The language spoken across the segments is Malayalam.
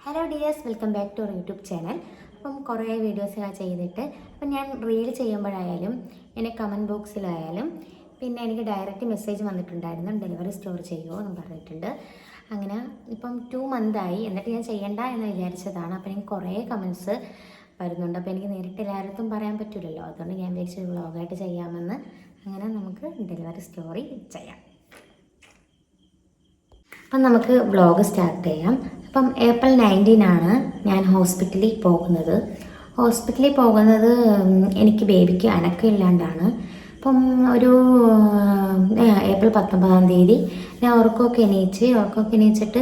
Hello dears, welcome back to our YouTube channel. അപ്പം കുറേ വീഡിയോസ് ചെയ്തിട്ട് അപ്പം ഞാൻ റീൽ ചെയ്യുമ്പോഴായാലും എൻ്റെ കമൻറ്റ് ബോക്സിലായാലും പിന്നെ എനിക്ക് ഡയറക്റ്റ് മെസ്സേജ് വന്നിട്ടുണ്ടായിരുന്നു, ഡെലിവറി സ്റ്റോർ ചെയ്യുമോ എന്ന് പറഞ്ഞിട്ടുണ്ട്. അങ്ങനെ ഇപ്പം 2 മന്തായി, എന്നിട്ട് ഞാൻ ചെയ്യണ്ട എന്ന് വിചാരിച്ചതാണ്. അപ്പം എനിക്ക് കുറേ കമൻറ്റ്സ് വരുന്നുണ്ട്. അപ്പോൾ എനിക്ക് നേരിട്ട് എല്ലായിടത്തും പറയാൻ പറ്റില്ലല്ലോ, അതുകൊണ്ട് ഞാൻ വിചാരിച്ചത് വ്ളോഗായിട്ട് ചെയ്യാമെന്ന്. അങ്ങനെ നമുക്ക് ഡെലിവറി സ്റ്റോറി ചെയ്യാം. അപ്പം നമുക്ക് വ്ളോഗ് സ്റ്റാർട്ട് ചെയ്യാം. അപ്പം ഏപ്രിൽ 19 ഞാൻ ഹോസ്പിറ്റലിൽ പോകുന്നത്. എനിക്ക് ബേബിക്ക് അനക്കമില്ലാണ്ടാണ്. അപ്പം ഒരു ഏപ്രിൽ 19 ഞാൻ ഉറക്കമൊക്കെ എണീച്ചിട്ട്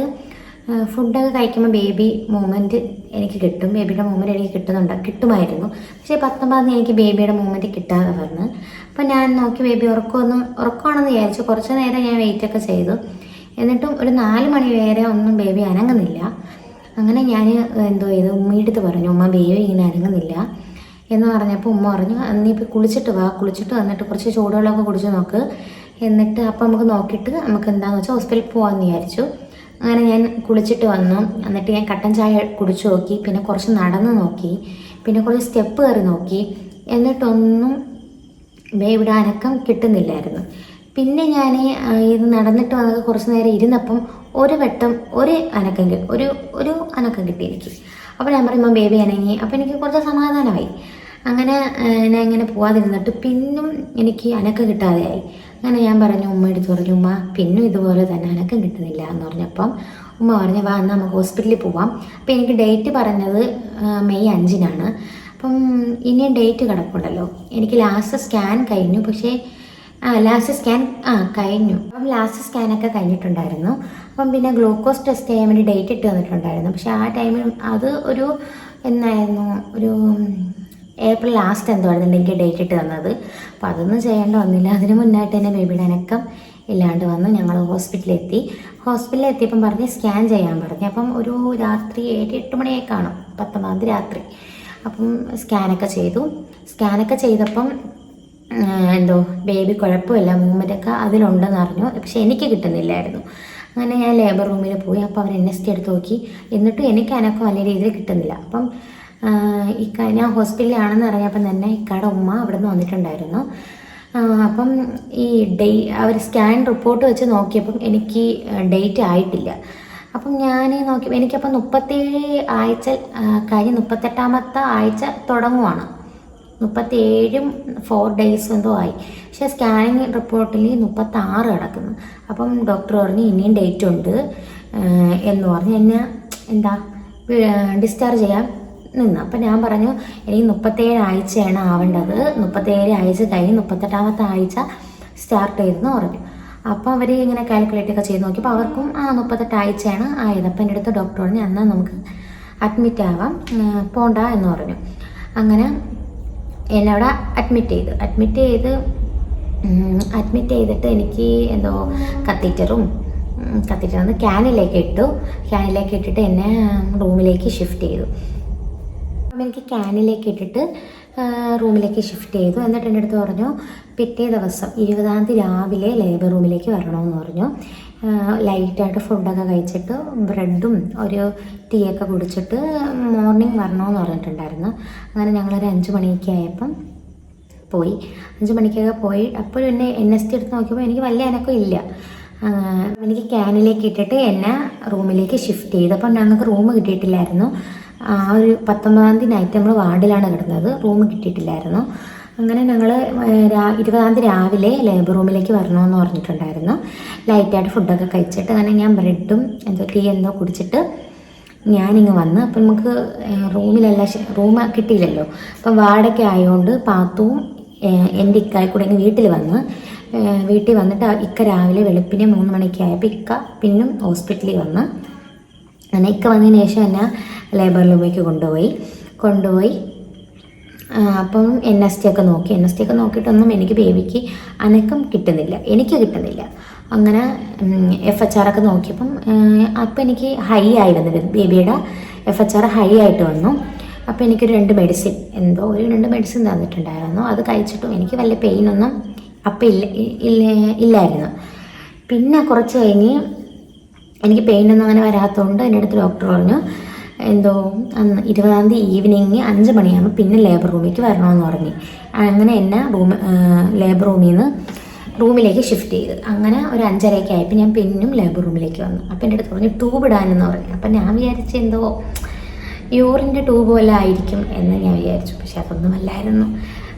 ഫുഡൊക്കെ കഴിക്കുമ്പോൾ ബേബി മൂവ്മെൻറ്റ് എനിക്ക് കിട്ടും. ബേബിയുടെ മൂവ്മെൻറ്റ് എനിക്ക് കിട്ടുമായിരുന്നു. പക്ഷേ 19 എനിക്ക് ബേബിയുടെ മൂവ്മെൻറ്റ് കിട്ടാതെ വന്ന്. അപ്പം ഞാൻ നോക്കി ബേബി ഉറക്കമാണെന്ന് വിചാരിച്ചു. കുറച്ച് നേരം ഞാൻ വെയിറ്റൊക്കെ ചെയ്തു. എന്നിട്ടും ഒരു 4 മണി വരെ ഒന്നും ബേബി അനങ്ങുന്നില്ല. അങ്ങനെ ഞാൻ എന്തോ ചെയ്തു, ഉമ്മയുടെ പറഞ്ഞു, ഉമ്മ ബേബി ഇങ്ങനെ അനങ്ങുന്നില്ല എന്ന് പറഞ്ഞപ്പോൾ ഉമ്മ പറഞ്ഞു, നീ ഇപ്പോൾ കുളിച്ചിട്ട് വന്നിട്ട് കുറച്ച് ചൂടുവെള്ളമൊക്കെ കുടിച്ച് നോക്ക്, എന്നിട്ട് അപ്പം നമുക്ക് നോക്കിയിട്ട് നമുക്ക് എന്താണെന്ന് വെച്ചാൽ ഹോസ്പിറ്റലിൽ പോകാമെന്ന് വിചാരിച്ചു. അങ്ങനെ ഞാൻ കുളിച്ചിട്ട് വന്നു. എന്നിട്ട് ഞാൻ കട്ടൻ ചായ കുടിച്ചു നോക്കി, പിന്നെ കുറച്ച് നടന്ന് നോക്കി, പിന്നെ കുറച്ച് സ്റ്റെപ്പ് കയറി നോക്കി. എന്നിട്ടൊന്നും ബേബിയുടെ അനക്കം കിട്ടുന്നില്ലായിരുന്നു. പിന്നെ ഞാൻ ഇത് നടന്നിട്ട് വന്നത് കുറച്ച് നേരം ഇരുന്നപ്പം ഒരു അനക്കം കിട്ടി എനിക്ക്. അപ്പോൾ ഞാൻ പറയുമ്പോൾ ബേബി അനങ്ങി. അപ്പോൾ എനിക്ക് കുറച്ച് സമാധാനമായി. അങ്ങനെ ഞാൻ ഇങ്ങനെ പോവാതിരുന്നിട്ട് പിന്നും എനിക്ക് അനക്കം കിട്ടാതെയായി. അങ്ങനെ ഞാൻ പറഞ്ഞു, ഉമ്മയെടുത്ത് പറഞ്ഞു, ഉമ്മ പിന്നും ഇതുപോലെ തന്നെ അനക്കം കിട്ടുന്നില്ല എന്ന് പറഞ്ഞപ്പം ഉമ്മ പറഞ്ഞു, വാ എന്നാൽ നമുക്ക് ഹോസ്പിറ്റലിൽ പോവാം. അപ്പോൾ എനിക്ക് ഡേറ്റ് പറഞ്ഞത് മെയ് 5 അപ്പം ഇനിയും ഡേറ്റ് കിടപ്പുണ്ടല്ലോ. എനിക്ക് ലാസ്റ്റ് സ്കാൻ കഴിഞ്ഞു. പക്ഷേ ലാസ്റ്റ് സ്കാൻ കഴിഞ്ഞു. അപ്പം ലാസ്റ്റ് സ്കാനൊക്കെ കഴിഞ്ഞിട്ടുണ്ടായിരുന്നു. അപ്പം പിന്നെ ഗ്ലൂക്കോസ് ടെസ്റ്റ് ചെയ്യാൻ വേണ്ടി ഡേറ്റ് ഇട്ട് തന്നിട്ടുണ്ടായിരുന്നു. പക്ഷേ ആ ടൈമിൽ അത് ഒരു ഏപ്രിൽ ലാസ്റ്റ് എന്തോ ആയിരുന്നു എനിക്ക് ഡേറ്റ് ഇട്ട് തന്നത്. അപ്പോൾ അതൊന്നും ചെയ്യേണ്ട വന്നില്ല. അതിന് മുന്നായിട്ട് തന്നെ ബേബിയുടെ അനക്കം ഇല്ലാണ്ട് വന്നു. ഞങ്ങൾ ഹോസ്പിറ്റലിൽ എത്തിയപ്പം പറഞ്ഞ് സ്കാൻ ചെയ്യാൻ പറഞ്ഞു. അപ്പം ഒരു രാത്രി 7-8 മണിയായി കാണും, 19 രാത്രി. അപ്പം സ്കാനൊക്കെ ചെയ്തപ്പം എന്തോ ബേബി കുഴപ്പമില്ല, മൂവ്മെൻറ്റൊക്കെ അതിലുണ്ടെന്ന് അറിഞ്ഞു. പക്ഷെ എനിക്ക് കിട്ടുന്നില്ലായിരുന്നു. അങ്ങനെ ഞാൻ ലേബർ റൂമിൽ പോയി. അപ്പോൾ അവർ NST എടുത്ത് നോക്കി. എന്നിട്ടും എനിക്ക് അനക്കം വലിയ രീതിയിൽ കിട്ടുന്നില്ല. അപ്പം ഞാൻ ഹോസ്പിറ്റലിലാണെന്ന് അറിഞ്ഞപ്പം തന്നെ ഇക്കാടെ ഉമ്മ അവിടെ നിന്ന് വന്നിട്ടുണ്ടായിരുന്നു. അപ്പം അവർ സ്കാൻ റിപ്പോർട്ട് വെച്ച് നോക്കിയപ്പം എനിക്ക് ഡേറ്റ് ആയിട്ടില്ല. അപ്പം ഞാൻ നോക്കിയപ്പോൾ എനിക്കപ്പം 37 ആഴ്ച കഴിഞ്ഞ് 38ാമത്തെ ആഴ്ച തുടങ്ങുവാണ്. 4 ഡേയ്സ് എന്തോ ആയി. പക്ഷേ സ്കാനിങ് റിപ്പോർട്ടിൽ 36 കിടക്കുന്നു. അപ്പം ഡോക്ടർ പറഞ്ഞു ഇനിയും ഡേറ്റ് ഉണ്ട് എന്ന് പറഞ്ഞ് എന്നെ ഡിസ്ചാർജ് ചെയ്യാൻ നിന്ന്. അപ്പം ഞാൻ പറഞ്ഞു എനിക്ക് 37 ആഴ്ചയാണ് ആവേണ്ടത്. 37 ആഴ്ച കഴിഞ്ഞ് 38ാമത്തെ ആഴ്ച സ്റ്റാർട്ട് ചെയ്തെന്ന് പറഞ്ഞു. അപ്പോൾ അവർ ഇങ്ങനെ കാൽക്കുലേറ്റൊക്കെ ചെയ്ത് നോക്കിയപ്പോൾ അവർക്കും 38 ആഴ്ചയാണ് ആയത്. അപ്പം എൻ്റെ അടുത്ത് ഡോക്ടർ പറഞ്ഞു എന്നാൽ നമുക്ക് അഡ്മിറ്റ് ആവാം, പോണ്ട എന്ന് പറഞ്ഞു. അങ്ങനെ എന്നെ അവിടെ അഡ്മിറ്റ് ചെയ്തിട്ട് എനിക്ക് എന്തോ കത്തീറ്റർ ക്യാനിലേക്ക് ഇട്ടിട്ട് എന്നെ റൂമിലേക്ക് ഷിഫ്റ്റ് ചെയ്തു. അപ്പം എനിക്ക് ക്യാനിലേക്ക് ഇട്ടിട്ട് റൂമിലേക്ക് ഷിഫ്റ്റ് ചെയ്തു. എന്നിട്ട് എൻ്റെ അടുത്ത് പറഞ്ഞു പിറ്റേ ദിവസം 20 രാവിലെ ലേബർ റൂമിലേക്ക് വരണമെന്ന് പറഞ്ഞു. ലൈറ്റായിട്ട് ഫുഡൊക്കെ കഴിച്ചിട്ട് ബ്രെഡും ഒരു ടീയൊക്കെ കുടിച്ചിട്ട് മോർണിംഗ് വരണമെന്ന് പറഞ്ഞിട്ടുണ്ടായിരുന്നു. അങ്ങനെ ഞങ്ങളൊരു 5 മണിയൊക്കെ ആയപ്പം പോയി. 5 മണിക്കൊക്കെ പോയി. അപ്പോഴും എന്നെ NST എടുത്ത് നോക്കിയപ്പോൾ എനിക്ക് വലിയ അനക്കം ഇല്ല. എനിക്ക് ക്യാനിലേക്ക് ഇട്ടിട്ട് എന്നെ റൂമിലേക്ക് ഷിഫ്റ്റ് ചെയ്തു. അപ്പം ഞങ്ങൾക്ക് റൂം കിട്ടിയിട്ടില്ലായിരുന്നു. ഒരു 19 നൈറ്റ് നമ്മൾ വാർഡിലാണ് കിടന്നത്, റൂം കിട്ടിയിട്ടില്ലായിരുന്നു. അങ്ങനെ ഞങ്ങൾ 20 രാവിലെ ലേബർ റൂമിലേക്ക് വരണമെന്ന് പറഞ്ഞിട്ടുണ്ടായിരുന്നു. ലൈറ്റായിട്ട് ഫുഡൊക്കെ കഴിച്ചിട്ട് അങ്ങനെ ഞാൻ ബ്രെഡും ടീ കുടിച്ചിട്ട് ഞാനിങ്ങ് വന്ന്. അപ്പം നമുക്ക് റൂം കിട്ടിയില്ലല്ലോ. അപ്പം വാടക ആയതുകൊണ്ട് പാത്തുവും എൻ്റെ ഇക്കായി കൂടെ ഇങ്ങ് വീട്ടിൽ വന്നിട്ട് ഇക്ക രാവിലെ വെളുപ്പിനെ 3 മണിക്ക് ആയപ്പോൾ ഇക്ക പിന്നും ഹോസ്പിറ്റലിൽ വന്ന്. അങ്ങനെ ഇക്ക വന്നതിന് ശേഷം എന്നെ ലേബർ റൂമിലേക്ക് കൊണ്ടുപോയി. അപ്പം NST ഒക്കെ നോക്കിയിട്ടൊന്നും എനിക്ക് ബേബിക്ക് അനക്കം കിട്ടുന്നില്ല. അങ്ങനെ FHR ഒക്കെ നോക്കിയപ്പം അപ്പം എനിക്ക് ഹൈ ആയി വന്നത്, ബേബിയുടെ FHR ഹൈ ആയിട്ട് വന്നു. അപ്പോൾ എനിക്കൊരു 2 മെഡിസിൻ തന്നിട്ടുണ്ടായിരുന്നു. അത് കഴിച്ചിട്ടും എനിക്ക് വലിയ പെയിനൊന്നും അപ്പം ഇല്ലായിരുന്നു. പിന്നെ കുറച്ച് കഴിഞ്ഞ് എനിക്ക് പെയിനൊന്നും അങ്ങനെ വരാത്തതുകൊണ്ട് എൻ്റെ അടുത്ത് ഡോക്ടർ പറഞ്ഞു എന്തോ അന്ന് 20-ാം തീയതി ഈവനിങ് 5 മണിയാകുമ്പോൾ പിന്നെ ലേബർ റൂമിലേക്ക് വരണമെന്ന് പറഞ്ഞ് അങ്ങനെ എന്നെ ലേബർ റൂമിൽ നിന്ന് റൂമിലേക്ക് ഷിഫ്റ്റ് ചെയ്ത്. അങ്ങനെ ഒരു 5:30 ആയപ്പോൾ ഞാൻ പിന്നും ലേബർ റൂമിലേക്ക് വന്നു. അപ്പം എൻ്റെ അടുത്ത് പറഞ്ഞു ട്യൂബ് ഇടാനെന്ന് പറഞ്ഞു. അപ്പം ഞാൻ വിചാരിച്ച് എന്തോ യൂറിൻ്റെ ട്യൂബ് വല്ല ആയിരിക്കും എന്ന് ഞാൻ വിചാരിച്ചു. പക്ഷെ അതൊന്നുമല്ലായിരുന്നു.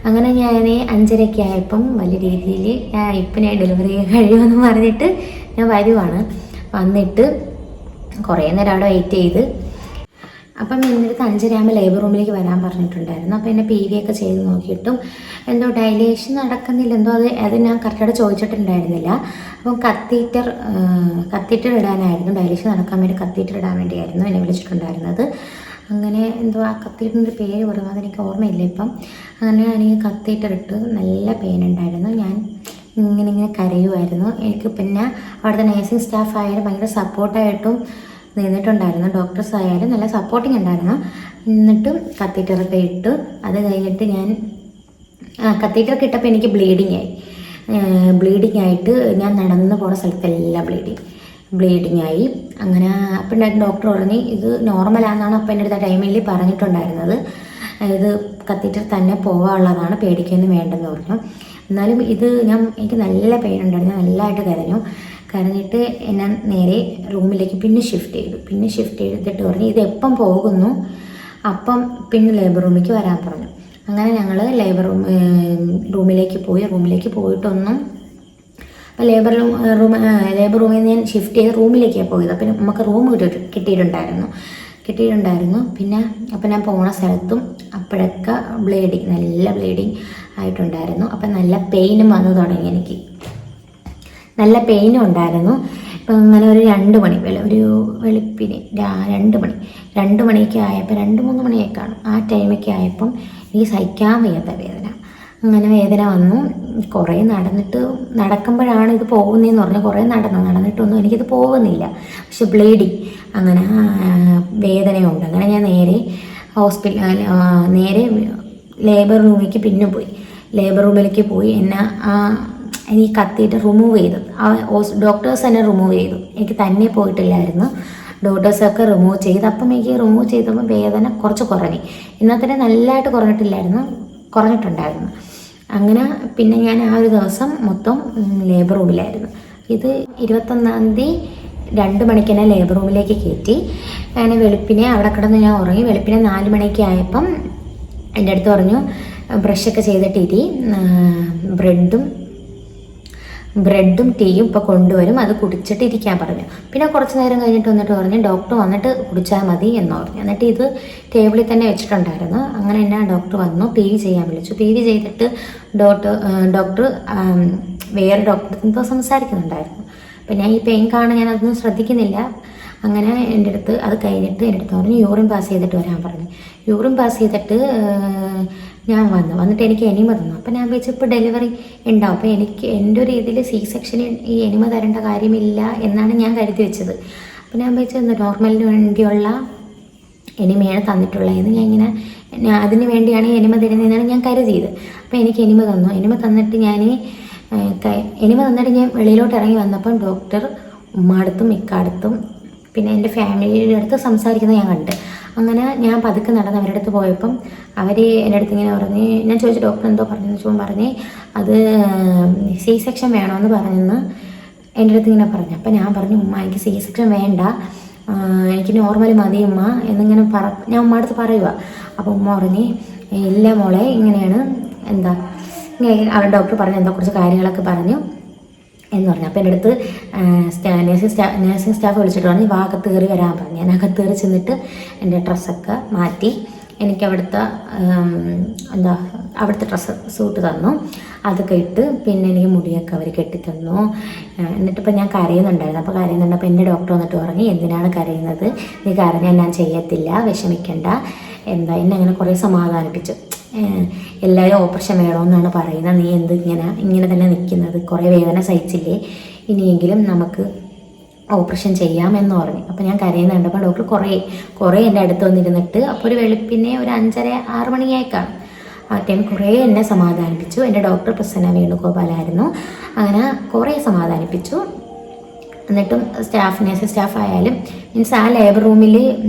അങ്ങനെ ഞാൻ 5:30 ആയപ്പം വലിയ രീതിയിൽ ഇപ്പം ഞാൻ ഡെലിവറി കഴിയുമെന്ന് പറഞ്ഞിട്ട് ഞാൻ വരുവാണ്. വന്നിട്ട് കുറേ നേരം അവിടെ വെയിറ്റ് ചെയ്ത്. അപ്പം എൻ്റെ അടുത്ത് 5:30 ആകുമ്പോൾ ലേബർ റൂമിലേക്ക് വരാൻ പറഞ്ഞിട്ടുണ്ടായിരുന്നു. അപ്പോൾ എന്നെ PV ഒക്കെ ചെയ്ത് നോക്കിയിട്ടും എന്തോ ഡൈലേഷൻ നടക്കുന്നില്ല, എന്തോ അത് ഞാൻ കറക്റ്റായിട്ട് ചോദിച്ചിട്ടുണ്ടായിരുന്നില്ല. അപ്പം കത്തീറ്റർ ഇടാനായിരുന്നു, ഡൈലേഷൻ നടക്കാൻ വേണ്ടി കത്തീറ്റർ ഇടാൻ വേണ്ടിയായിരുന്നു എന്നെ വിളിച്ചിട്ടുണ്ടായിരുന്നത്. അങ്ങനെ എന്തോ ആ കത്തീറ്ററിൻ്റെ പേര് പറയുമ്പോൾ അതെനിക്ക് ഓർമ്മയില്ല ഇപ്പം. അങ്ങനെ എനിക്ക് കത്തീറ്റർ ഇട്ട് നല്ല പെയിൻ ഉണ്ടായിരുന്നു. ഞാൻ ഇങ്ങനെ കരയുമായിരുന്നു. എനിക്ക് പിന്നെ അവിടുത്തെ നേഴ്സിംഗ് സ്റ്റാഫ് ആയാലും ഭയങ്കര സപ്പോർട്ടായിട്ടും നിന്നിട്ടുണ്ടായിരുന്നു. ഡോക്ടേഴ്സ് ആയാലും നല്ല സപ്പോർട്ടിങ് ഉണ്ടായിരുന്നു. എന്നിട്ടും കത്തീറ്ററൊക്കെ ഇട്ട് അത് കഴിഞ്ഞിട്ട് ഞാൻ കത്തീറ്ററൊക്കെ ഇട്ടപ്പോൾ എനിക്ക് ബ്ലീഡിങ് ആയിട്ട് ഞാൻ നടന്നു പോകുന്ന സ്ഥലത്തെല്ലാം ബ്ലീഡിങ് ആയി. അങ്ങനെ അപ്പം ഡോക്ടർ പറഞ്ഞ് ഇത് നോർമലാണെന്നാണ് അപ്പം എൻ്റെ അടുത്ത ടൈമിൽ പറഞ്ഞിട്ടുണ്ടായിരുന്നത്. ഇത് കത്തീറ്റർ തന്നെ പോകാനുള്ളതാണ്, പേടിക്കൊന്നും വേണ്ടെന്ന് പറഞ്ഞു. എന്നാലും എനിക്ക് നല്ല പെയിൻ ഉണ്ടായിരുന്നു, നല്ലതായിട്ട് കരഞ്ഞിട്ട് എന്നെ നേരെ റൂമിലേക്ക് പിന്നെ ഷിഫ്റ്റ് ചെയ്തിട്ട് പറഞ്ഞു ഇത് എപ്പം പോകുന്നു അപ്പം പിന്നെ ലേബർ റൂമിലേക്ക് വരാൻ പറഞ്ഞു. അങ്ങനെ ഞങ്ങൾ റൂമിലേക്ക് പോയിട്ടൊന്നും ലേബർ റൂമിൽ നിന്ന് ഞാൻ ഷിഫ്റ്റ് ചെയ്ത് റൂമിലേക്കാണ് പോയത്. അപ്പം നമുക്ക് റൂം കിട്ടിയിട്ടുണ്ടായിരുന്നു. പിന്നെ അപ്പം ഞാൻ പോണ സ്ഥലത്തും അപ്പോഴൊക്കെ നല്ല ബ്ലീഡിങ് ആയിട്ടുണ്ടായിരുന്നു. അപ്പം നല്ല പെയിനും വന്നു തുടങ്ങി, എനിക്ക് നല്ല പെയിനും ഉണ്ടായിരുന്നു. ഇപ്പം അങ്ങനെ ഒരു 2 മണി വെളുപ്പിന് 2 മണിയൊക്കെ ആയപ്പോൾ 2-3 മണിയൊക്കെ കാണും. ആ ടൈമൊക്കെ ആയപ്പം എനിക്ക് സഹിക്കാൻ വയ്യാത്ത വേദന. അങ്ങനെ വേദന വന്നു. കുറേ നടക്കുമ്പോഴാണ് ഇത് പോകുന്നതെന്ന് പറഞ്ഞാൽ കുറേ നടന്നിട്ടൊന്നും എനിക്കിത് പോകുന്നില്ല. പക്ഷെ ബ്ലീഡിങ് അങ്ങനെ വേദനയുണ്ട്. അങ്ങനെ ഞാൻ നേരെ ലേബർ റൂമിലേക്ക് പോയി എന്നെ എനിക്ക് കത്തീറ്റർ റിമൂവ് ചെയ്തു. ഡോക്ടേഴ്സ് തന്നെ റിമൂവ് ചെയ്തു, എനിക്ക് തന്നെ പോയിട്ടില്ലായിരുന്നു. ഡോക്ടേഴ്സൊക്കെ റിമൂവ് ചെയ്ത്. അപ്പം എനിക്ക് റിമൂവ് ചെയ്തപ്പോൾ വേദന കുറച്ച് കുറഞ്ഞു. എന്നാൽ തന്നെ നല്ലതായിട്ട് കുറഞ്ഞിട്ടുണ്ടായിരുന്നു. അങ്ങനെ പിന്നെ ഞാൻ ആ ഒരു ദിവസം മൊത്തം ലേബർ റൂമിലായിരുന്നു. ഇത് 21-ാം തീയതി 2 മണിക്ക് തന്നെ ലേബർ റൂമിലേക്ക് കയറ്റി. അങ്ങനെ വെളുപ്പിനെ അവിടെ കിടന്ന് ഞാൻ ഉറങ്ങി. വെളുപ്പിനെ 4 മണിക്ക് ആയപ്പം എൻ്റെ അടുത്ത് പറഞ്ഞു ബ്രഷൊക്കെ ചെയ്തിട്ടിരി, ബ്രെഡും ടീയും ഇപ്പോൾ കൊണ്ടുവരും, അത് കുടിച്ചിട്ട് ഇരിക്കാൻ പറഞ്ഞു. പിന്നെ കുറച്ച് നേരം കഴിഞ്ഞിട്ട് വന്നിട്ട് പറഞ്ഞു ഡോക്ടർ വന്നിട്ട് കുടിച്ചാൽ മതി എന്ന് പറഞ്ഞു. എന്നിട്ട് ഇത് ടേബിളിൽ തന്നെ വെച്ചിട്ടുണ്ടായിരുന്നു. അങ്ങനെ എന്നെ ഡോക്ടർ വന്നു, PV ചെയ്യാൻ വിളിച്ചു. PV ചെയ്തിട്ട് ഡോക്ടർ വേറെ ഡോക്ടർ എന്തോ സംസാരിക്കുന്നുണ്ടായിരുന്നു. അപ്പം ഞാൻ ഈ പെയിൻ കാണാൻ ഞാനതൊന്നും ശ്രദ്ധിക്കുന്നില്ല. അങ്ങനെ എൻ്റെ അടുത്ത് അത് കഴിഞ്ഞിട്ട് എൻ്റെ അടുത്ത് പറഞ്ഞു യൂറിൻ പാസ് ചെയ്തിട്ട് വരാൻ പറഞ്ഞു. യൂറിൻ പാസ് ചെയ്തിട്ട് ഞാൻ വന്നിട്ട് എനിക്ക് എനിമ തന്നു. അപ്പം ഞാൻ വെച്ച് ഇപ്പോൾ ഡെലിവറി ഉണ്ടാവും, അപ്പോൾ എനിക്ക് എൻ്റെ ഒരു ഇതിൽ C-സെക്ഷന് ഈ എനിമ തരേണ്ട കാര്യമില്ല എന്നാണ് ഞാൻ കരുതി വെച്ചത്. അപ്പം ഞാൻ വെച്ചത് നോർമലിന് വേണ്ടിയുള്ള എനിമയാണ് തന്നിട്ടുള്ളതെന്ന് ഞാൻ അതിന് വേണ്ടിയാണ് എനിമ തരുന്നതെന്നാണ് ഞാൻ കരുതിയത്. അപ്പോൾ എനിക്ക് എനിമ തന്നിട്ട് ഞാൻ വെളിയിലോട്ട് ഇറങ്ങി വന്നപ്പം ഡോക്ടർ ഉമ്മാടുത്തും ഇക്കാടുത്തും പിന്നെ എൻ്റെ ഫാമിലിയുടെ അടുത്ത് സംസാരിക്കുന്നത് ഞാൻ കണ്ട്. അങ്ങനെ ഞാൻ പതുക്കെ നടന്ന് അവരുടെ അടുത്ത് പോയപ്പം അവർ എൻ്റെ അടുത്ത് ഇങ്ങനെ പറഞ്ഞ്, ഞാൻ ചോദിച്ചു ഡോക്ടർ എന്തോ പറഞ്ഞെന്ന് വെച്ചാൽ പറഞ്ഞ് അത് C-സെക്ഷൻ വേണമെന്ന് പറഞ്ഞെന്ന് എൻ്റെ അടുത്ത് ഇങ്ങനെ പറഞ്ഞു. അപ്പം ഞാൻ പറഞ്ഞു ഉമ്മ എനിക്ക് C-സെക്ഷൻ വേണ്ട, എനിക്ക് നോർമൽ മതി ഉമ്മ എന്നിങ്ങനെ ഞാൻ ഉമ്മ അടുത്ത് പറയുക. അപ്പോൾ ഉമ്മ പറഞ്ഞ് ഇല്ല മോളെ ഇങ്ങനെയാണ് അവർ ഡോക്ടർ പറഞ്ഞു എന്തോ കുറച്ച് കാര്യങ്ങളൊക്കെ പറഞ്ഞു എന്ന് പറഞ്ഞു. അപ്പോൾ എൻ്റെ അടുത്ത് നേഴ്സിംഗ് സ്റ്റാഫ് വിളിച്ചിട്ട് പറഞ്ഞു അകത്ത് കയറി വരാൻ പറഞ്ഞു. ഞാൻ അകത്ത് കയറി ചെന്നിട്ട് എൻ്റെ ഡ്രസ്സൊക്കെ മാറ്റി എനിക്ക് അവിടുത്തെ സൂട്ട് തന്നു. അതൊക്കെ ഇട്ട് പിന്നെ എനിക്ക് മുടിയൊക്കെ അവർ കെട്ടിത്തന്നു. എന്നിട്ടിപ്പോൾ ഞാൻ കരയുന്നുണ്ടായിരുന്നു. അപ്പോൾ എൻ്റെ ഡോക്ടർ വന്നിട്ട് പറഞ്ഞു എന്തിനാണ് കരയുന്നത്, നീ കരഞ്ഞാൽ ഞാൻ ചെയ്യത്തില്ല, വിഷമിക്കണ്ട എന്നെ അങ്ങനെ കുറേ സമാധാനിപ്പിച്ചു. എല്ലാവരും ഓപ്പറേഷൻ വേണമെന്നാണ് പറയുന്നത്, നീ എന്ത് ഇങ്ങനെ തന്നെ നിൽക്കുന്നത്, കുറേ വേദന സഹിച്ചില്ലേ, ഇനിയെങ്കിലും നമുക്ക് ഓപ്പറേഷൻ ചെയ്യാമെന്ന് പറഞ്ഞു. അപ്പോൾ ഞാൻ കരയുന്നുണ്ടപ്പോൾ ഡോക്ടർ കുറേ എൻ്റെ അടുത്ത് വന്നിരുന്നിട്ട് അപ്പോൾ ഒരു വെളുപ്പിനെ ഒരു 5:30-6 മണിയായിക്കാണ്. ആ ടൈം കുറേ എന്നെ സമാധാനിപ്പിച്ചു. എൻ്റെ ഡോക്ടർ പ്രസന്ന വേണുഗോപാലായിരുന്നു. അങ്ങനെ കുറേ സമാധാനിപ്പിച്ചു. എന്നിട്ടും നേഴ്സ് സ്റ്റാഫായാലും മീൻസ് ആ ലേബർ റൂമിൽ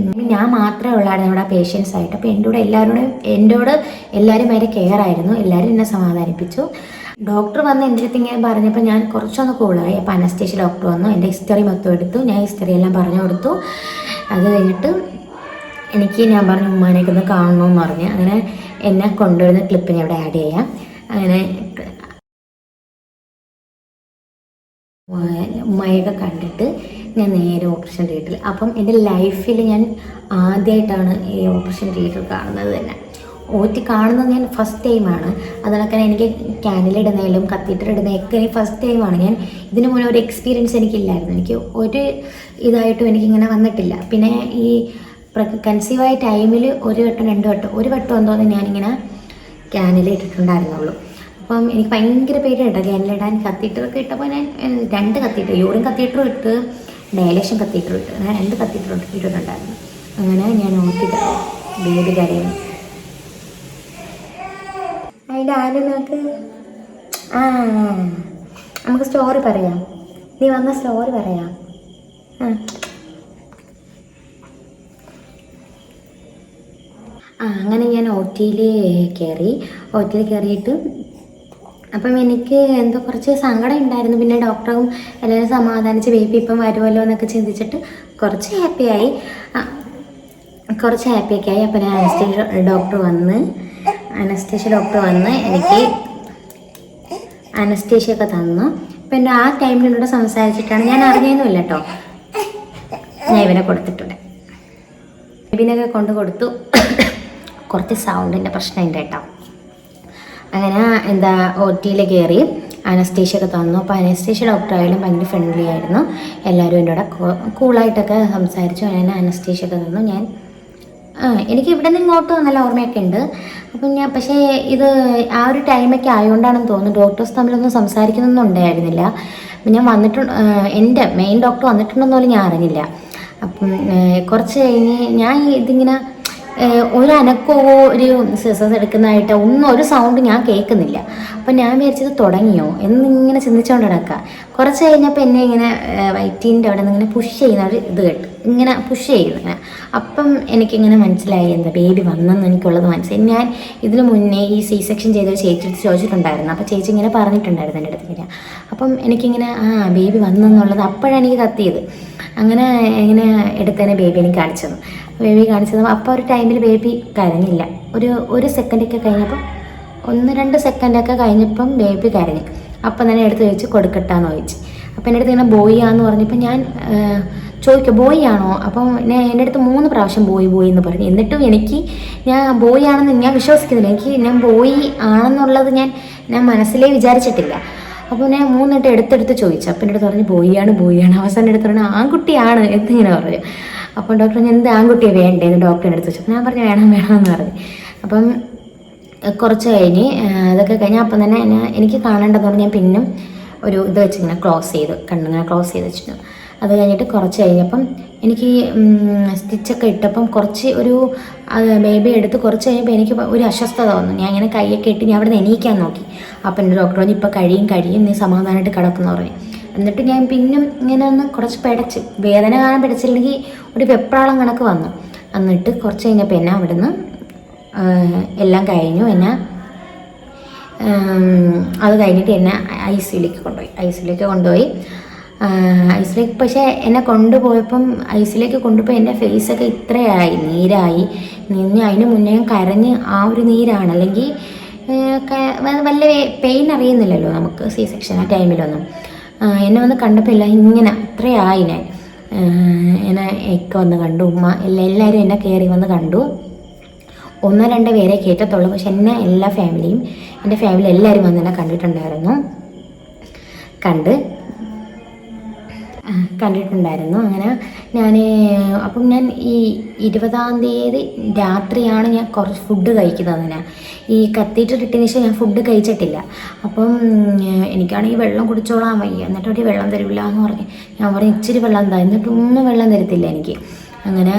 ഞാൻ മാത്രമേ ഉള്ളായിരുന്നു അവിടെ പേഷ്യൻസ് ആയിട്ട്. അപ്പോൾ എന്നോട് എല്ലാവരും ഭയങ്കര കെയർ ആയിരുന്നു. എല്ലാവരും എന്നെ സമാധാനിപ്പിച്ചു. ഡോക്ടർ വന്ന് എൻ്റെ അടുത്ത് ഇങ്ങനെ പറഞ്ഞപ്പോൾ ഞാൻ കുറച്ചൊന്ന് കൂളായി. അപ്പോൾ അനസ്തേഷ്യ ഡോക്ടർ വന്നു, എൻ്റെ ഹിസ്റ്ററി മൊത്തം എടുത്തു. ഞാൻ ഹിസ്റ്ററി എല്ലാം പറഞ്ഞു കൊടുത്തു. അത് കഴിഞ്ഞിട്ട് ഞാൻ പറഞ്ഞു ഉമ്മാനെയൊക്കെ ഒന്ന് കാണണമെന്ന് പറഞ്ഞ്. അങ്ങനെ എന്നെ കൊണ്ടുവരുന്ന ക്ലിപ്പ് ഞാൻ ഇവിടെ ആഡ് ചെയ്യാം. അങ്ങനെ ഉമ്മയൊക്കെ കണ്ടിട്ട് ഞാൻ നേരെ ഓപ്പറേഷൻ തിയേറ്ററിൽ. അപ്പം എൻ്റെ ലൈഫിൽ ഞാൻ ആദ്യമായിട്ടാണ് ഈ ഓപ്പറേഷൻ തിയേറ്റർ കാണുന്നത് തന്നെ. കാണുന്നത് ഞാൻ ഫസ്റ്റ് ടൈമാണ്. അതിനൊക്കെ എനിക്ക് ക്യാനിലിടുന്നതിലും കത്തീറ്റർ ഇടുന്നതൊക്കെ ഫസ്റ്റ് ടൈമാണ്. ഞാൻ ഇതിനു മുന്നേ ഒരു എക്സ്പീരിയൻസ് എനിക്കില്ലായിരുന്നു. എനിക്ക് ഒരു ഇതായിട്ടും എനിക്കിങ്ങനെ വന്നിട്ടില്ല. പിന്നെ ഈ കൺസീവായ ടൈമിൽ ഒരു വട്ടം എന്തോന്ന് ഞാനിങ്ങനെ ക്യാനിൽ ഇട്ടിട്ടുണ്ടായിരുന്നുള്ളൂ. അപ്പം എനിക്ക് ഭയങ്കര പേടിയുണ്ട് ക്യാനിലിടാൻ. കത്തീറ്ററൊക്കെ ഇട്ടപ്പോൾ ഞാൻ 2 കത്തീറ്റർ, യൂറിൻ കത്തീറ്ററും ഇട്ട് ഡയലേഷൻ കത്തീറ്ററും ഇട്ട്, ഞാൻ 2 കത്തീറ്റർ ഇട്ടിട്ടുണ്ടായിരുന്നു. അങ്ങനെ ഞാൻ ബേബി കരയും. അതിൻ്റെ ആരും നമുക്ക് സ്റ്റോറി പറയാം. നീ വന്ന സ്റ്റോറി പറയാം. അങ്ങനെ ഞാൻ OTയിൽ കയറിയിട്ട് അപ്പം എനിക്ക് എന്തോ കുറച്ച് സങ്കടം ഉണ്ടായിരുന്നു. പിന്നെ ഡോക്ടറും എല്ലാവരും സമാധാനിച്ച് ബേബി ഇപ്പം വരുമല്ലോ എന്നൊക്കെ ചിന്തിച്ചിട്ട് കുറച്ച് ഹാപ്പിയൊക്കെ ആയി. അപ്പം ഞാൻ അനസ്തേഷ്യ ഡോക്ടർ വന്ന് എനിക്ക് അനസ്തേഷ്യൊക്കെ തന്നു. പിന്നെ ആ ടൈമിൽ എന്നോട് സംസാരിച്ചിട്ടാണ്, ഞാൻ അറിഞ്ഞൊന്നുമില്ല കേട്ടോ. ഞാൻ ഇവനെ കൊടുത്തിട്ടുണ്ട്, ബേബിനൊക്കെ കൊടുത്തു. കുറച്ച് സൗണ്ടിൻ്റെ പ്രശ്നമുണ്ട് കേട്ടോ. അങ്ങനെ OTയിൽ കയറി അനസ്തേഷ്യൊക്കെ തന്നു. അപ്പോൾ അനസ്തേഷ്യ ഡോക്ടറായാലും ഭയങ്കര ഫ്രണ്ട്ലി ആയിരുന്നു. എല്ലാവരും എൻ്റെ കൂടെ കൂളായിട്ടൊക്കെ സംസാരിച്ചു. അങ്ങനെ അനസ്തേഷ്യൊക്കെ തന്നു. എനിക്ക് ഇവിടെ നിന്ന് ഇങ്ങോട്ട് നല്ല ഓർമ്മയൊക്കെ ഉണ്ട്. അപ്പം പക്ഷേ ഇത് ആ ഒരു ടൈമൊക്കെ ആയതുകൊണ്ടാണെന്ന് തോന്നുന്നു ഡോക്ടേഴ്സ് തമ്മിലൊന്നും സംസാരിക്കുന്നൊന്നും ഉണ്ടായിരുന്നില്ല. ഞാൻ എൻ്റെ മെയിൻ ഡോക്ടർ വന്നിട്ടുണ്ടെന്ന് പോലും ഞാൻ അറിഞ്ഞില്ല. അപ്പം കുറച്ച് കഴിഞ്ഞ് ഞാൻ ഇതിങ്ങനെ ഒരു അനക്കമോ ഒരു സിസേഴ്സ് എടുക്കുന്നതായിട്ട് ഒരു സൗണ്ട് ഞാൻ കേൾക്കുന്നില്ല. അപ്പം ഞാൻ വിചാരിച്ചത് തുടങ്ങിയോ എന്നിങ്ങനെ ചിന്തിച്ചുകൊണ്ട് കിടക്കുക. കുറച്ച് കഴിഞ്ഞപ്പോൾ എന്നെ ഇങ്ങനെ വയറ്റിൻ്റെ അവിടെ നിന്ന് ഇങ്ങനെ പുഷ് ചെയ്യുന്ന ഒരു ഇത് കേട്ടു, ഇങ്ങനെ പുഷ് ചെയ്യുന്നു ഇങ്ങനെ. അപ്പം എനിക്കിങ്ങനെ മനസ്സിലായി ബേബി വന്നെന്ന് എനിക്കുള്ളത് മനസ്സിലായി. ഞാൻ ഇതിന് മുന്നേ ഈ സെക്ഷൻ ചെയ്ത ചേച്ചി ചോദിച്ചിട്ടുണ്ടായിരുന്നു. അപ്പോൾ ചേച്ചി ഇങ്ങനെ പറഞ്ഞിട്ടുണ്ടായിരുന്നു എൻ്റെ അടുത്ത്. അപ്പം എനിക്കിങ്ങനെ ബേബി വന്നെന്നുള്ളത് അപ്പോഴാണ് എനിക്ക് കത്തിയത്. അങ്ങനെ ഇങ്ങനെ എടുത്തതിനെ ബേബി എനിക്ക് കാണിച്ചത്. അപ്പോൾ ഒരു ടൈമിൽ ബേബി കരഞ്ഞില്ല. ഒരു സെക്കൻഡൊക്കെ കഴിഞ്ഞപ്പം 1-2 സെക്കൻഡൊക്കെ കഴിഞ്ഞപ്പം ബേബി കരഞ്ഞു. അപ്പം തന്നെ എടുത്ത് ചോദിച്ചു കൊടുക്കട്ടാന്ന് ചോദിച്ചു. അപ്പം എൻ്റെ അടുത്ത് ഇങ്ങനെ ബോയിയാന്ന് പറഞ്ഞപ്പോൾ ഞാൻ ചോദിക്കും ബോയ് ആണോ. അപ്പം എൻ്റെ അടുത്ത് 3 പ്രാവശ്യം ബോയ് എന്ന് പറഞ്ഞു. എന്നിട്ടും ഞാൻ ബോയ് ആണെന്ന് ഞാൻ വിശ്വസിക്കുന്നില്ല. ഞാൻ ബോയ് ആണെന്നുള്ളത് ഞാൻ മനസ്സിലേ വിചാരിച്ചിട്ടില്ല. അപ്പോൾ ഞാൻ 3 വട്ടം എടുത്തെടുത്ത് ചോദിച്ചു. അപ്പം എൻ്റെ അടുത്ത് പറഞ്ഞു ബോയിയാണ്. അവസാനം എടുത്ത് പറഞ്ഞു ആൺകുട്ടിയാണ് എന്നിങ്ങനെ പറഞ്ഞു. അപ്പം ഡോക്ടർ ഞാൻ എന്ത് ആൺകുട്ടിയെ വേണ്ടേന്ന് ഡോക്ടറിൻ്റെ അടുത്ത് ചോദിച്ചു. ഞാൻ പറഞ്ഞു വേണമെന്ന് പറഞ്ഞു. അപ്പം കുറച്ച് കഴിഞ്ഞ് അതൊക്കെ കഴിഞ്ഞ് അപ്പം തന്നെ എനിക്ക് കാണേണ്ടതുകൊണ്ട് ഞാൻ പിന്നും ഒരു ഇത് വെച്ചിങ്ങനെ കണ്ണിങ്ങനെ ക്ലോസ് ചെയ്ത് വെച്ചിരുന്നു. അത് കഴിഞ്ഞിട്ട് കുറച്ച് കഴിഞ്ഞപ്പം എനിക്ക് സ്റ്റിച്ചൊക്കെ ഇട്ടപ്പം കുറച്ച് ബേബി എടുത്ത് കുറച്ച് കഴിഞ്ഞപ്പോൾ എനിക്ക് ഒരു അസ്വസ്ഥത വന്നു. ഞാൻ ഇങ്ങനെ കൈയൊക്കെ ഇട്ട് ഞാൻ അവിടെ നിന്ന് എണീക്കാൻ നോക്കി. അപ്പം എൻ്റെ ഡോക്ടർ പറഞ്ഞു ഇപ്പോൾ കഴിയും നീ സമാധാനമായിട്ട് കിടക്കുന്നു പറഞ്ഞു. എന്നിട്ട് ഞാൻ പിന്നും ഇങ്ങനെ ഒന്ന് കുറച്ച് പിടച്ച്, വേദന കാണാൻ പിടച്ചില്ലെങ്കിൽ ഒരു വെപ്രാളം കണക്ക് വന്നു. എന്നിട്ട് കുറച്ച് കഴിഞ്ഞപ്പോൾ എന്നെ അവിടുന്ന് എല്ലാം കഴിഞ്ഞു. അത് കഴിഞ്ഞിട്ട് എന്നെ ഐസിയിലേക്ക് കൊണ്ടുപോയി. ഐസിലേക്ക് പക്ഷേ എന്നെ കൊണ്ടുപോയപ്പം എൻ്റെ ഫേസൊക്കെ ഇത്രയായി നീരായി. അതിന് മുന്നേ കരഞ്ഞ് ആ ഒരു നീരാണ്. അല്ലെങ്കിൽ വല്ല പെയിൻ അറിയുന്നില്ലല്ലോ നമുക്ക് സെക്ഷൻ ആ ടൈമിലൊന്നും. എന്നെ വന്ന് കണ്ടപ്പോൾ ഇങ്ങനെ ഇത്രയായി. എന്നെ ഒക്കെ വന്ന് കണ്ടു, ഉമ്മ എല്ലാവരും എന്നെ കയറി വന്ന് കണ്ടു. 1-2 പേരെ കയറ്റത്തുള്ളൂ. പക്ഷെ എൻ്റെ ഫാമിലി എല്ലാവരും വന്ന് എന്നെ കണ്ടിട്ടുണ്ടായിരുന്നു. അങ്ങനെ അപ്പം ഞാൻ ഈ 20-ാം തീയതി രാത്രിയാണ് ഞാൻ കുറച്ച് ഫുഡ് കഴിക്കുന്നത്. ഈ കത്തീറ്റർ ഇട്ടതിന് ശേഷം ഞാൻ ഫുഡ് കഴിച്ചിട്ടില്ല. അപ്പം എനിക്കാണെങ്കിൽ വെള്ളം കുടിച്ചോളാൻ വയ്യ. എന്നിട്ട് ഒരു വെള്ളം തരില്ല എന്ന് പറഞ്ഞ് ഞാൻ പറഞ്ഞു ഇച്ചിരി വെള്ളം എന്താ, എന്നിട്ടൊന്നും വെള്ളം തരത്തില്ല എനിക്ക്. അങ്ങനെ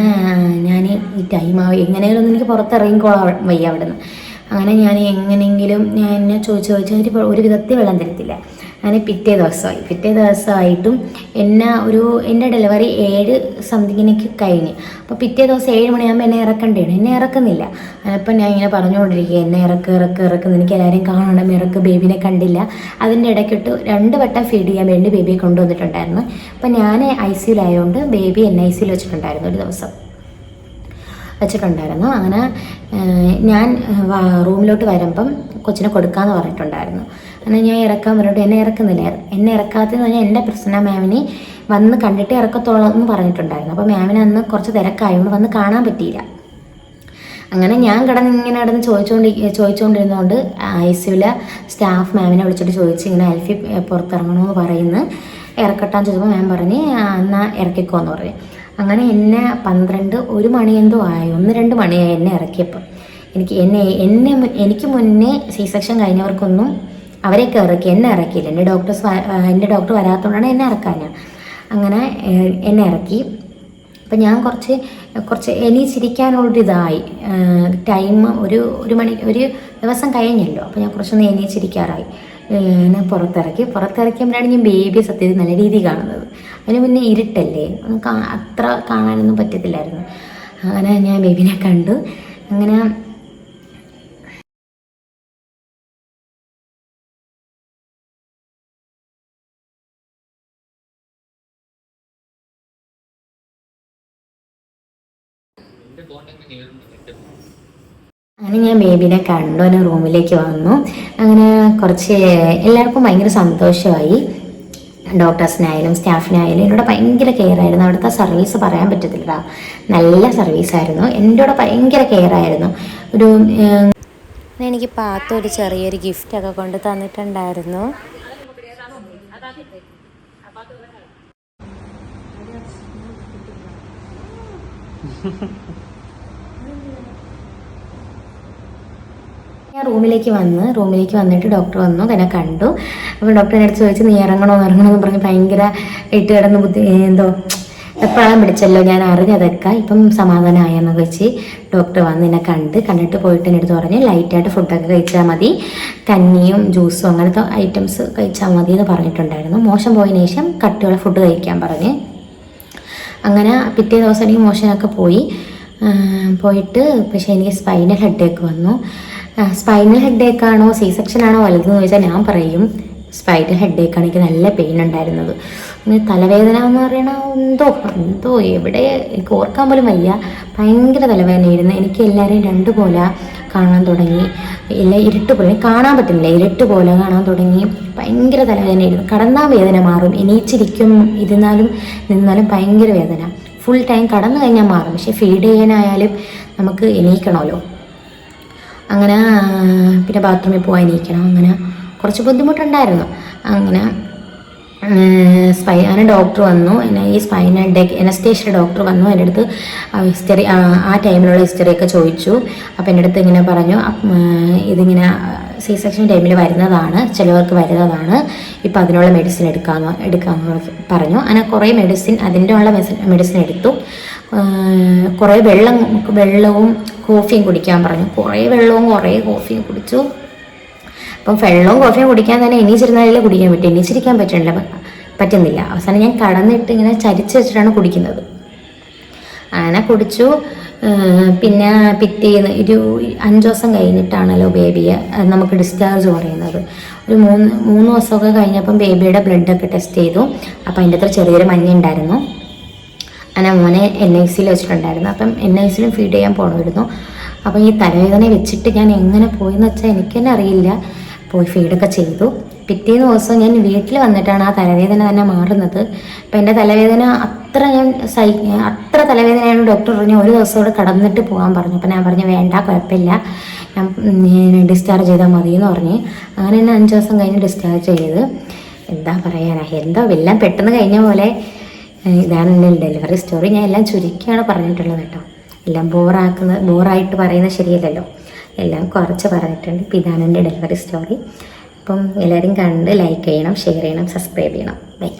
ഞാൻ ഈ ടൈമാവും എങ്ങനെയെങ്കിലും എനിക്ക് പുറത്തിറങ്ങിക്കോളാൻ വയ്യ അവിടെ നിന്ന്. അങ്ങനെ ഞാൻ എങ്ങനെയെങ്കിലും ഞാൻ ചോദിച്ചു ഒരു വിധത്തിൽ വെള്ളം തരത്തില്ല. അങ്ങനെ പിറ്റേ ദിവസമായിട്ടും എൻ്റെ ഡെലിവറി 7 സംതിങ്ങിനൊക്കെ കഴിഞ്ഞ്. അപ്പോൾ പിറ്റേ ദിവസം 7 മണിയാകുമ്പോൾ എന്നെ ഇറക്കണ്ടേണ്, എന്നെ ഇറക്കുന്നില്ല. അപ്പം ഞാൻ ഇങ്ങനെ പറഞ്ഞുകൊണ്ടിരിക്കുക, എന്നെ ഇറക്കുന്നു, എനിക്ക് എല്ലാവരും കാണണം, ബേബിനെ കണ്ടില്ല. അതിൻ്റെ ഇടയ്ക്കിട്ട് 2 വട്ടം ഫീഡ് ചെയ്യാൻ വേണ്ടി ബേബിയെ കൊണ്ടുവന്നിട്ടുണ്ടായിരുന്നു. അപ്പം ഞാൻ ICUലായതുകൊണ്ട് ബേബി NICUൽ വെച്ചിട്ടുണ്ടായിരുന്നു, ഒരു ദിവസം വെച്ചിട്ടുണ്ടായിരുന്നു. അങ്ങനെ ഞാൻ റൂമിലോട്ട് വരുമ്പം കൊച്ചിനെ കൊടുക്കാമെന്ന് പറഞ്ഞിട്ടുണ്ടായിരുന്നു. എന്നാൽ ഞാൻ ഇറക്കാൻ പറഞ്ഞിട്ട് എന്നെ ഇറക്കുന്നില്ലായിരുന്നു. എന്നെ ഇറക്കാത്തതെന്ന് പറഞ്ഞാൽ എൻ്റെ പ്രശ്നം, മാമിനെ വന്ന് കണ്ടിട്ട് ഇറക്കത്തോളം എന്ന് പറഞ്ഞിട്ടുണ്ടായിരുന്നു. അപ്പോൾ മാമിനെ അന്ന് കുറച്ച് തിരക്കായതുകൊണ്ട് വന്ന് കാണാൻ പറ്റിയില്ല. അങ്ങനെ ഞാൻ ഇങ്ങനെ ചോദിച്ചുകൊണ്ടിരുന്നതുകൊണ്ട് ICUലെ സ്റ്റാഫ് മാമിനെ വിളിച്ചിട്ട് ചോദിച്ചു, ഇങ്ങനെ അൽഫി പുറത്തിറങ്ങണമെന്ന് പറയുന്നു, ഇറക്കട്ടാന്ന് ചോദിച്ചപ്പോൾ മാം പറഞ്ഞ് എന്നാൽ ഇറക്കിക്കോ എന്ന് പറഞ്ഞു. അങ്ങനെ എന്നെ 1 മണി എന്തോ ആയി, 1-2 മണിയായി എന്നെ ഇറക്കിയപ്പോൾ. എനിക്ക് മുന്നേ C-സെക്ഷൻ കഴിഞ്ഞവർക്കൊന്നും അവരെയൊക്കെ ഇറക്കി, എന്നെ ഇറക്കിയില്ല. എൻ്റെ ഡോക്ടർ വരാത്തതുകൊണ്ടാണ് എന്നെ ഇറക്കാൻ. അങ്ങനെ എന്നെ ഇറക്കി. അപ്പം ഞാൻ കുറച്ച് എണീച്ചിരിക്കാനുള്ളൊരിതായി. ടൈം ഒരു ദിവസം കഴിഞ്ഞല്ലോ. അപ്പോൾ ഞാൻ കുറച്ചൊന്ന് എണീച്ചിരിക്കാറായി. എന്നെ പുറത്തിറക്കിയപ്പോഴാണ് ഞാൻ ബേബി സത്യത്തിൽ നല്ല രീതിയിൽ കാണുന്നത്. അതിന് മുന്നേ ഇരുട്ടല്ലേ, അത്ര കാണാനൊന്നും പറ്റത്തില്ലായിരുന്നു. അങ്ങനെ ഞാൻ ബേബിനെ കണ്ടു. അങ്ങനെ ഞാൻ ബേബിനെ കണ്ടു, എന്നെ റൂമിലേക്ക് വന്നു. അങ്ങനെ കുറച്ച് എല്ലാവർക്കും ഭയങ്കര സന്തോഷമായി. ഡോക്ടേഴ്സിനായാലും സ്റ്റാഫിനായാലും എന്നോട് ഭയങ്കര കെയർ ആയിരുന്നു. അവിടുത്തെ സർവീസ് പറയാൻ പറ്റത്തില്ല, നല്ല സർവീസായിരുന്നു. എൻ്റെ കൂടെ ഭയങ്കര കെയർ ആയിരുന്നു. എനിക്ക് പാത്തു ഒരു ചെറിയൊരു ഗിഫ്റ്റൊക്കെ കൊണ്ട് തന്നിട്ടുണ്ടായിരുന്നു. ഞാൻ റൂമിലേക്ക് വന്നിട്ട് ഡോക്ടർ വന്നു, എന്നെ കണ്ടു. അപ്പോൾ ഡോക്ടറിൻ്റെ അടുത്ത് ചോദിച്ചു, നീ ഇറങ്ങണമെന്ന് പറഞ്ഞ് ഭയങ്കര ഇട്ട് കിടന്ന് എന്തോ എപ്പോഴാണ് പിടിച്ചല്ലോ, ഞാൻ അറിഞ്ഞതൊക്കെ. ഇപ്പം സമാധാനമായെന്ന് വെച്ച് ഡോക്ടർ വന്ന് എന്നെ കണ്ടിട്ട് പോയിട്ട് എൻ്റെ അടുത്ത് പറഞ്ഞ് ലൈറ്റായിട്ട് ഫുഡൊക്കെ കഴിച്ചാൽ മതി, കഞ്ഞിയും ജ്യൂസും അങ്ങനത്തെ ഐറ്റംസ് കഴിച്ചാൽ മതി എന്ന് പറഞ്ഞിട്ടുണ്ടായിരുന്നു. മോശം പോയതിനു ശേഷം കട്ടിയുള്ള ഫുഡ് കഴിക്കാൻ പറഞ്ഞ്. അങ്ങനെ പിറ്റേ ദിവസം എനിക്ക് മോശനൊക്കെ പോയിട്ട് പക്ഷേ എനിക്ക് സ്പൈനൽ ഹെഡേക്ക് വന്നു. സ്പൈനൽ ഹെഡേക്കാണോ C-സെക്ഷൻ ആണോ വലുതെന്ന് ചോദിച്ചാൽ ഞാൻ പറയും സ്പൈനൽ ഹെഡേക്കാണ്. എനിക്ക് നല്ല പെയിൻ ഉണ്ടായിരുന്നത്. തലവേദന എന്ന് പറയണ എന്തോ എവിടെ എനിക്ക് ഓർക്കാൻ പോലും വയ്യ. ഭയങ്കര തലവേദനയായിരുന്നു. എനിക്ക് എല്ലാവരെയും 2 പോലെ കാണാൻ തുടങ്ങി. ഇരുട്ട് പോലെ കാണാൻ പറ്റുന്നില്ല, ഇരുട്ട് പോലെ കാണാൻ തുടങ്ങി. ഭയങ്കര തലവേദനയായിരുന്നു. കടന്നാൽ വേദന മാറും, എണീച്ചിരിക്കും, നിന്നാലും ഭയങ്കര വേദന. ഫുൾ ടൈം കടന്നു കഴിഞ്ഞാൽ മാറും, പക്ഷെ ഫീഡ് ചെയ്യാനായാലും നമുക്ക് എണീക്കണമല്ലോ. അങ്ങനെ പിന്നെ ബാത്റൂമിൽ പോകാൻ എണീക്കണം, അങ്ങനെ കുറച്ച് ബുദ്ധിമുട്ടുണ്ടായിരുന്നു. അങ്ങനെ ഡോക്ടർ വന്നു, ഈ സ്പൈനൽ അനസ്തേഷ്യ ഡോക്ടർ വന്നു. എൻ്റെ അടുത്ത് ഹിസ്റ്ററി, ആ ടൈമിലുള്ള ഹിസ്റ്ററിയൊക്കെ ചോദിച്ചു. അപ്പോൾ എൻ്റെ അടുത്ത് ഇങ്ങനെ പറഞ്ഞു, ഇതിങ്ങനെ C-സെക്ഷൻ ടൈമിൽ വരുന്നതാണ്, ചിലവർക്ക് വരുന്നതാണ്, ഇപ്പം അതിനുള്ള മെഡിസിൻ എടുക്കാമെന്ന് പറഞ്ഞു. അങ്ങനെ കുറേ അതിൻ്റെ ഉള്ള മെഡിസിൻ എടുത്തു. കുറേ വെള്ളവും കോഫിയും കുടിക്കാൻ പറഞ്ഞു. കുറേ വെള്ളവും കുറേ കോഫിയും കുടിച്ചു. അപ്പം വെള്ളവും കോഫിയും കുടിക്കാൻ തന്നെ എണീച്ചിരുന്നാലേ കുടിക്കാൻ പറ്റും, എണീച്ചിരിക്കാൻ പറ്റുന്നില്ല. അവസാനം ഞാൻ കടന്നിട്ട് ഇങ്ങനെ ചരിച്ച് വെച്ചിട്ടാണ് കുടിക്കുന്നത്. അങ്ങനെ കുടിച്ചു. പിന്നെ പിറ്റേന്ന് ഒരു 5 ദിവസം കഴിഞ്ഞിട്ടാണല്ലോ ബേബിയെ നമുക്ക് ഡിസ്ചാർജ് പറയുന്നത്. ഒരു 3 ദിവസമൊക്കെ കഴിഞ്ഞപ്പം ബേബിയുടെ ബ്ലഡൊക്കെ ടെസ്റ്റ് ചെയ്തു. അപ്പം അതിൻ്റെ അത്ര ചെറിയൊരു മഞ്ഞുണ്ടായിരുന്നു. അങ്ങനെ മോനെ NICUൽ വെച്ചിട്ടുണ്ടായിരുന്നു. അപ്പം NICUലും ഫീഡ് ചെയ്യാൻ പോകണമായിരുന്നു. അപ്പം ഈ തലവേദന വെച്ചിട്ട് ഞാൻ എങ്ങനെ പോയെന്ന് വെച്ചാൽ എനിക്ക് തന്നെ അറിയില്ല. പോയി ഫീഡൊക്കെ ചെയ്തു. പിറ്റേ ദിവസം ഞാൻ വീട്ടിൽ വന്നിട്ടാണ് ആ തലവേദന തന്നെ മാറുന്നത്. അപ്പം എൻ്റെ തലവേദന അത്ര തലവേദനയാണ്. ഡോക്ടർ പറഞ്ഞു 1 ദിവസം കൂടെ കടന്നിട്ട് പോകാൻ പറഞ്ഞു. അപ്പം ഞാൻ പറഞ്ഞു വേണ്ട, കുഴപ്പമില്ല, ഞാൻ ഡിസ്ചാർജ് ചെയ്താൽ മതി എന്ന് പറഞ്ഞ്. അങ്ങനെ തന്നെ 5 ദിവസം കഴിഞ്ഞ് ഡിസ്ചാർജ് ചെയ്ത്. എന്താ പറയാനാ, എല്ലാം പെട്ടെന്ന് കഴിഞ്ഞ പോലെ. ഇതാണ് എൻ്റെ ഡെലിവറി സ്റ്റോറി. ഞാൻ എല്ലാം ചുരുക്കിയാണ് പറഞ്ഞിട്ടുള്ളത് കേട്ടോ. എല്ലാം ബോറായിട്ട് പറയുന്നത് ശരിയല്ലല്ലോ, എല്ലാം കുറച്ച് പറഞ്ഞിട്ടുണ്ട്. ഇപ്പം ഇതാണ് എൻ്റെ ഡെലിവറി സ്റ്റോറി. അപ്പം എല്ലാവരും കണ്ട് ലൈക്ക് ചെയ്യണം, ഷെയർ ചെയ്യണം, സബ്സ്ക്രൈബ് ചെയ്യണം. ബൈ.